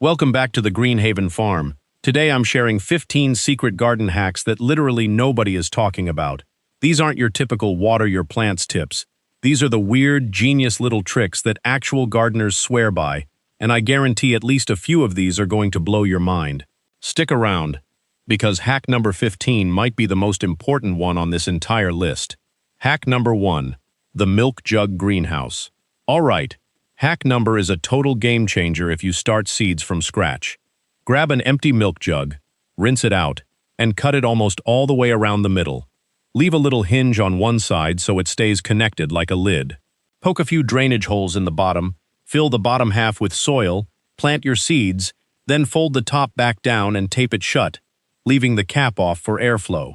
Welcome back to the Greenhaven Farm. Today I'm sharing 15 secret garden hacks that literally nobody is talking about. These aren't your typical water your plants tips. These are the weird, genius little tricks that actual gardeners swear by, and I guarantee at least a few of these are going to blow your mind. Stick around, because hack number 15 might be the most important one on this entire list. Hack number 1. The milk jug greenhouse. Alright, hack number is a total game changer if you start seeds from scratch. Grab an empty milk jug, rinse it out, and cut it almost all the way around the middle. Leave a little hinge on one side so it stays connected like a lid. Poke a few drainage holes in the bottom, fill the bottom half with soil, plant your seeds, then fold the top back down and tape it shut, leaving the cap off for airflow.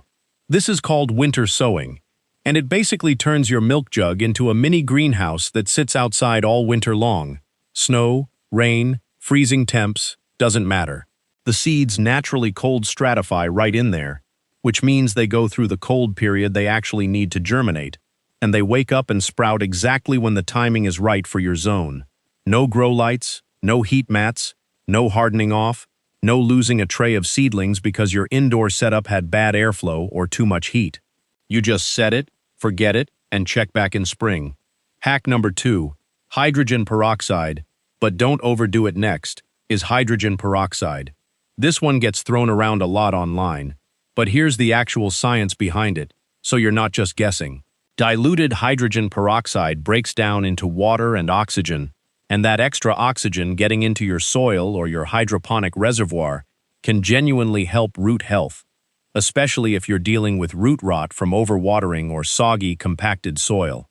This is called winter sowing, and it basically turns your milk jug into a mini greenhouse that sits outside all winter long. Snow, rain, freezing temps, doesn't matter. The seeds naturally cold stratify right in there, which means they go through the cold period they actually need to germinate, and they wake up and sprout exactly when the timing is right for your zone. No grow lights, no heat mats, no hardening off, no losing a tray of seedlings because your indoor setup had bad airflow or too much heat. You just set it, forget it, and check back in spring. Hack number 2, hydrogen peroxide, but don't overdo it next, is hydrogen peroxide. This one gets thrown around a lot online, but here's the actual science behind it, so you're not just guessing. Diluted hydrogen peroxide breaks down into water and oxygen, and that extra oxygen getting into your soil or your hydroponic reservoir can genuinely help root health, especially if you're dealing with root rot from overwatering or soggy, compacted soil.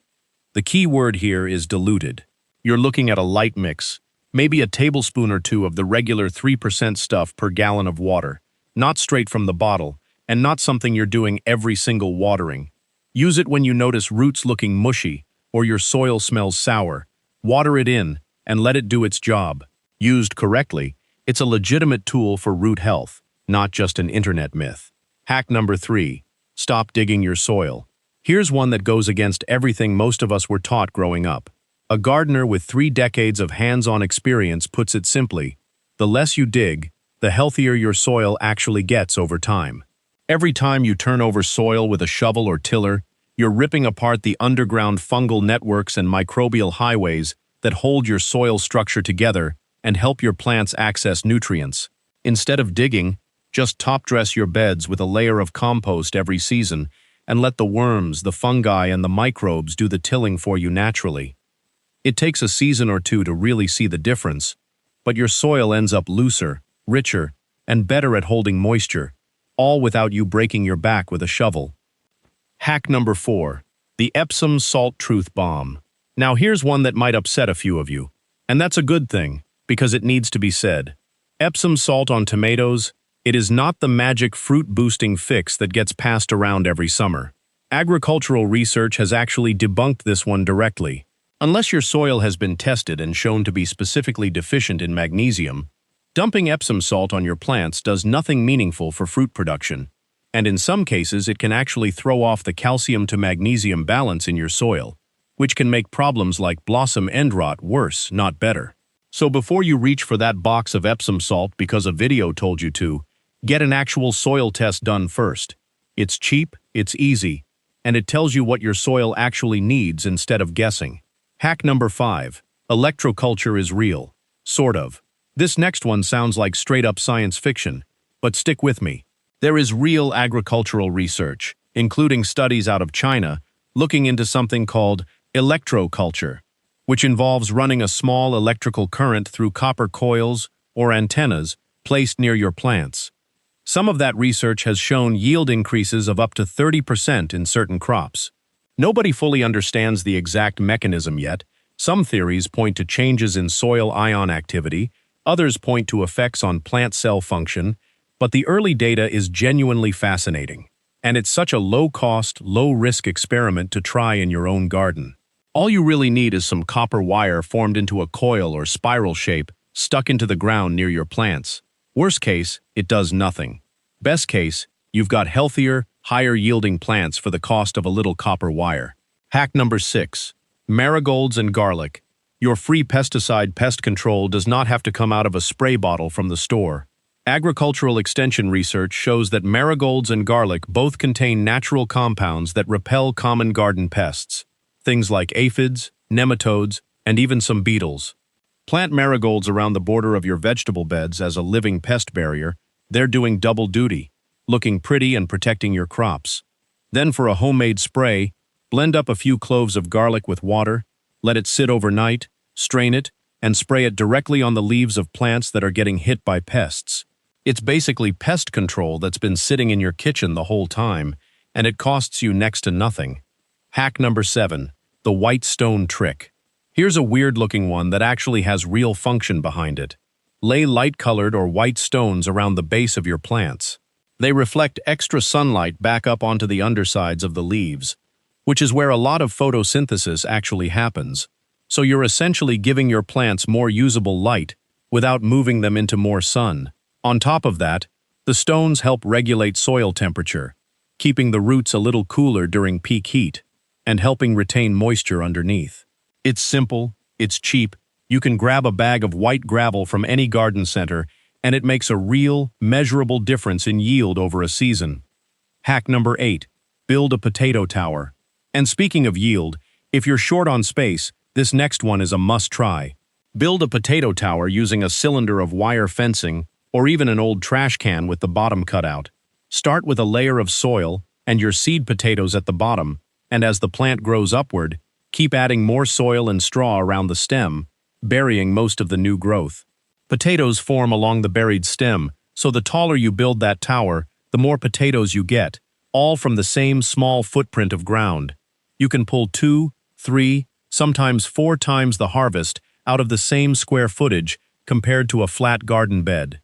The key word here is diluted. You're looking at a light mix, maybe a tablespoon or two of the regular 3% stuff per gallon of water, not straight from the bottle, and not something you're doing every single watering. Use it when you notice roots looking mushy or your soil smells sour. Water it in and let it do its job. Used correctly, it's a legitimate tool for root health, not just an internet myth. Hack number 3. Stop digging your soil. Here's one that goes against everything most of us were taught growing up. A gardener with 3 decades of hands-on experience puts it simply: the less you dig, the healthier your soil actually gets over time. Every time you turn over soil with a shovel or tiller, you're ripping apart the underground fungal networks and microbial highways that hold your soil structure together and help your plants access nutrients. Instead of digging, just top-dress your beds with a layer of compost every season and let the worms, the fungi, and the microbes do the tilling for you naturally. It takes a season or two to really see the difference, but your soil ends up looser, richer, and better at holding moisture, all without you breaking your back with a shovel. Hack number 4. The Epsom Salt Truth Bomb. Now here's one that might upset a few of you, and that's a good thing, because it needs to be said. Epsom salt on tomatoes, it is not the magic fruit-boosting fix that gets passed around every summer. Agricultural research has actually debunked this one directly. Unless your soil has been tested and shown to be specifically deficient in magnesium, dumping Epsom salt on your plants does nothing meaningful for fruit production, and in some cases it can actually throw off the calcium to magnesium balance in your soil, which can make problems like blossom end rot worse, not better. So before you reach for that box of Epsom salt because a video told you to, get an actual soil test done first. It's cheap, it's easy, and it tells you what your soil actually needs instead of guessing. Hack number 5. Electroculture is real. Sort of. This next one sounds like straight-up science fiction, but stick with me. There is real agricultural research, including studies out of China, looking into something called electroculture, which involves running a small electrical current through copper coils or antennas placed near your plants. Some of that research has shown yield increases of up to 30% in certain crops. Nobody fully understands the exact mechanism yet. Some theories point to changes in soil ion activity, others point to effects on plant cell function, but the early data is genuinely fascinating, and it's such a low-cost, low-risk experiment to try in your own garden. All you really need is some copper wire formed into a coil or spiral shape stuck into the ground near your plants. Worst case, it does nothing. Best case, you've got healthier, higher-yielding plants for the cost of a little copper wire. Hack number 6. Marigolds and garlic. Your free pesticide pest control does not have to come out of a spray bottle from the store. Agricultural extension research shows that marigolds and garlic both contain natural compounds that repel common garden pests, things like aphids, nematodes, and even some beetles. Plant marigolds around the border of your vegetable beds as a living pest barrier. They're doing double duty, looking pretty and protecting your crops. Then for a homemade spray, blend up a few cloves of garlic with water, let it sit overnight, strain it, and spray it directly on the leaves of plants that are getting hit by pests. It's basically pest control that's been sitting in your kitchen the whole time, and it costs you next to nothing. Hack number 7, the white stone trick. Here's a weird-looking one that actually has real function behind it. Lay light-colored or white stones around the base of your plants. They reflect extra sunlight back up onto the undersides of the leaves, which is where a lot of photosynthesis actually happens. So you're essentially giving your plants more usable light without moving them into more sun. On top of that, the stones help regulate soil temperature, keeping the roots a little cooler during peak heat, and helping retain moisture underneath. It's simple, it's cheap, you can grab a bag of white gravel from any garden center, and it makes a real, measurable difference in yield over a season. Hack number 8, build a potato tower. And speaking of yield, if you're short on space, this next one is a must-try. Build a potato tower using a cylinder of wire fencing, or even an old trash can with the bottom cut out. Start with a layer of soil and your seed potatoes at the bottom, and as the plant grows upward, keep adding more soil and straw around the stem, burying most of the new growth. Potatoes form along the buried stem, so the taller you build that tower, the more potatoes you get, all from the same small footprint of ground. You can pull 2, 3, sometimes 4 times the harvest out of the same square footage compared to a flat garden bed.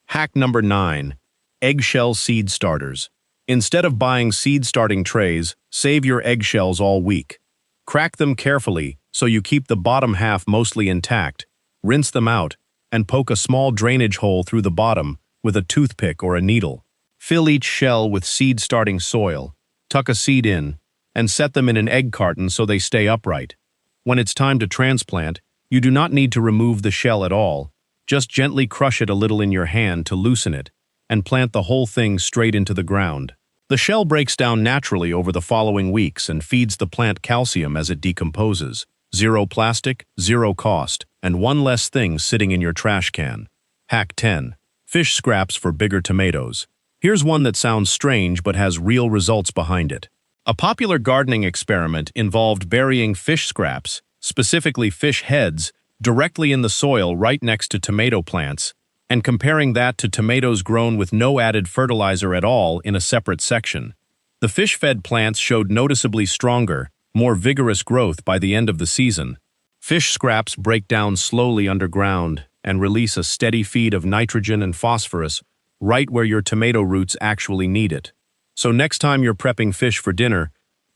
Hack number 9, eggshell seed starters. Instead of buying seed starting trays, save your eggshells all week. Crack them carefully so you keep the bottom half mostly intact, rinse them out, and poke a small drainage hole through the bottom with a toothpick or a needle. Fill each shell with seed starting soil, tuck a seed in, and set them in an egg carton so they stay upright. When it's time to transplant, you do not need to remove the shell at all. Just gently crush it a little in your hand to loosen it, and plant the whole thing straight into the ground. The shell breaks down naturally over the following weeks and feeds the plant calcium as it decomposes. Zero plastic, zero cost, and one less thing sitting in your trash can. Hack 10. Fish scraps for bigger tomatoes. Here's one that sounds strange but has real results behind it. A popular gardening experiment involved burying fish scraps, specifically fish heads, directly in the soil right next to tomato plants, and comparing that to tomatoes grown with no added fertilizer at all in a separate section. The fish-fed plants showed noticeably stronger, more vigorous growth by the end of the season. Fish scraps break down slowly underground and release a steady feed of nitrogen and phosphorus right where your tomato roots actually need it. So next time you're prepping fish for dinner,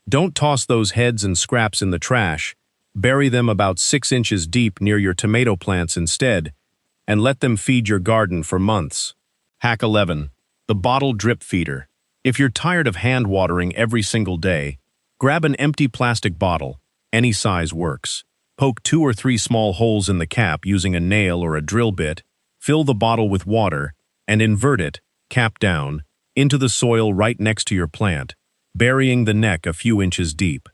don't toss those heads and scraps in the trash. Bury them about 6 inches deep near your tomato plants instead, and let them feed your garden for months. Hack 11. The bottle drip feeder. If you're tired of hand watering every single day, grab an empty plastic bottle. Any size works. Poke 2 or 3 small holes in the cap using a nail or a drill bit, fill the bottle with water, and invert it, cap down, into the soil right next to your plant, burying the neck a few inches deep.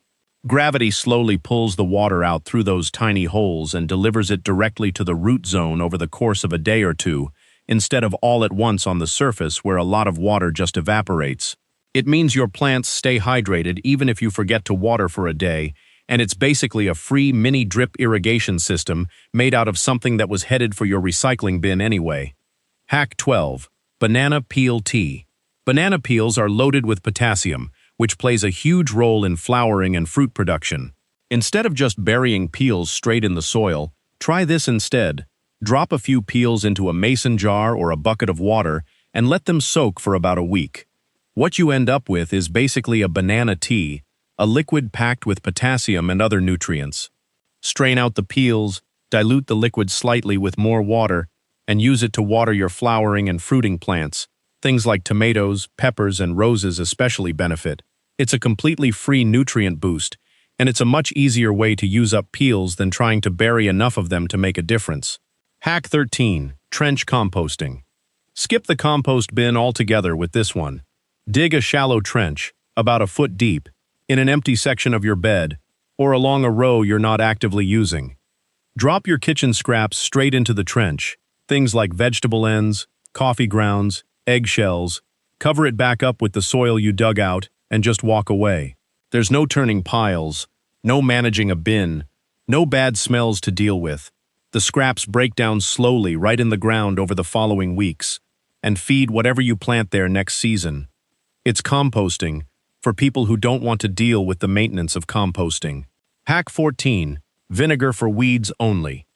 Gravity slowly pulls the water out through those tiny holes and delivers it directly to the root zone over the course of a day or two, instead of all at once on the surface where a lot of water just evaporates. It means your plants stay hydrated even if you forget to water for a day, and it's basically a free mini drip irrigation system made out of something that was headed for your recycling bin anyway. Hack 12. Banana peel tea. Banana peels are loaded with potassium, which plays a huge role in flowering and fruit production. Instead of just burying peels straight in the soil, try this instead. Drop a few peels into a mason jar or a bucket of water and let them soak for about a week. What you end up with is basically a banana tea, a liquid packed with potassium and other nutrients. Strain out the peels, dilute the liquid slightly with more water, and use it to water your flowering and fruiting plants. Things like tomatoes, peppers, and roses especially benefit. It's a completely free nutrient boost, and it's a much easier way to use up peels than trying to bury enough of them to make a difference. Hack 13. Trench composting. Skip the compost bin altogether with this one. Dig a shallow trench, about a foot deep, in an empty section of your bed, or along a row you're not actively using. Drop your kitchen scraps straight into the trench, things like vegetable ends, coffee grounds, eggshells. Cover it back up with the soil you dug out, and just walk away. There's no turning piles, no managing a bin, no bad smells to deal with. The scraps break down slowly right in the ground over the following weeks, and feed whatever you plant there next season. It's composting, for people who don't want to deal with the maintenance of composting. Hack 14. Vinegar for weeds only.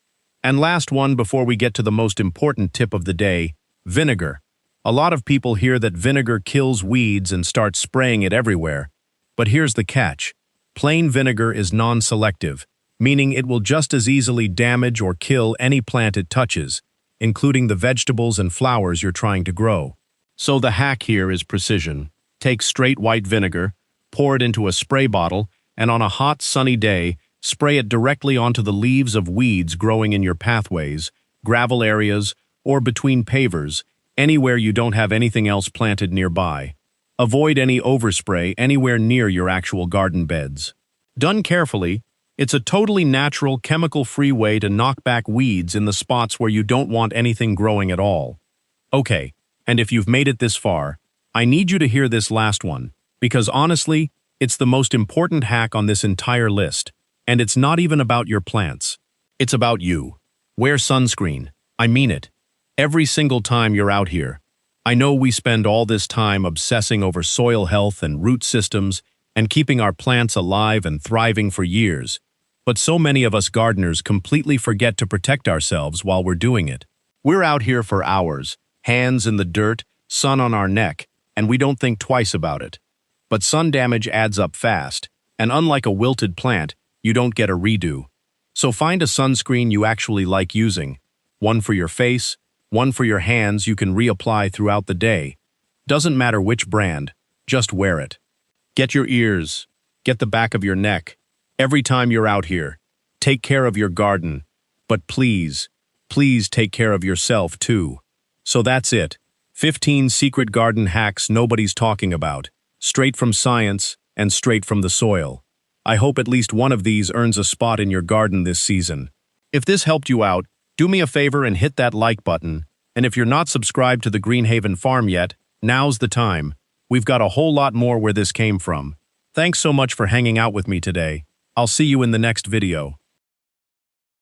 And last one before we get to the most important tip of the day, vinegar. A lot of people hear that vinegar kills weeds and start spraying it everywhere. But here's the catch. Plain vinegar is non-selective, meaning it will just as easily damage or kill any plant it touches, including the vegetables and flowers you're trying to grow. So the hack here is precision. Take straight white vinegar, pour it into a spray bottle, and on a hot, sunny day, spray it directly onto the leaves of weeds growing in your pathways, gravel areas, or between pavers, anywhere you don't have anything else planted nearby. Avoid any overspray anywhere near your actual garden beds. Done carefully, it's a totally natural, chemical-free way to knock back weeds in the spots where you don't want anything growing at all. Okay, and if you've made it this far, I need you to hear this last one, because honestly, it's the most important hack on this entire list. And it's not even about your plants. It's about you. Wear sunscreen. I mean it. Every single time you're out here. I know we spend all this time obsessing over soil health and root systems and keeping our plants alive and thriving for years, but so many of us gardeners completely forget to protect ourselves while we're doing it. We're out here for hours, hands in the dirt, sun on our neck, and we don't think twice about it. But sun damage adds up fast, and unlike a wilted plant, you don't get a redo. So find a sunscreen you actually like using. One for your face, one for your hands you can reapply throughout the day. Doesn't matter which brand, just wear it. Get your ears, get the back of your neck. Every time you're out here, take care of your garden. But please, please take care of yourself too. So that's it. 15 secret garden hacks nobody's talking about. Straight from science and straight from the soil. I hope at least one of these earns a spot in your garden this season. If this helped you out, do me a favor and hit that like button. And if you're not subscribed to the Greenhaven Farm yet, now's the time. We've got a whole lot more where this came from. Thanks so much for hanging out with me today. I'll see you in the next video.